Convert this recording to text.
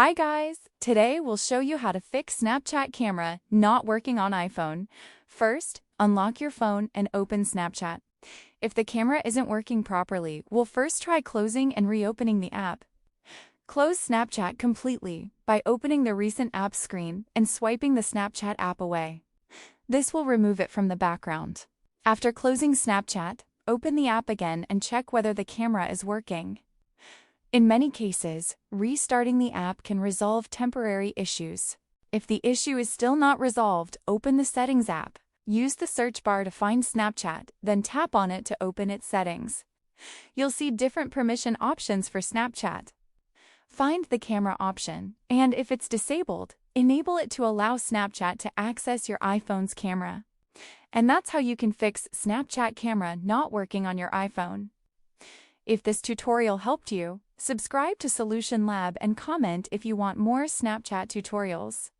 Hi guys! Today we'll show you how to fix Snapchat camera not working on iPhone. First, unlock your phone and open Snapchat. If the camera isn't working properly, we'll first try closing and reopening the app. Close Snapchat completely by opening the recent apps screen and swiping the Snapchat app away. This will remove it from the background. After closing Snapchat, open the app again and check whether the camera is working. In many cases, restarting the app can resolve temporary issues. If the issue is still not resolved, open the Settings app. Use the search bar to find Snapchat, then tap on it to open its settings. You'll see different permission options for Snapchat. Find the camera option, and if it's disabled, enable it to allow Snapchat to access your iPhone's camera. And that's how you can fix Snapchat camera not working on your iPhone. If this tutorial helped you, subscribe to Solution Lab and comment if you want more Snapchat tutorials.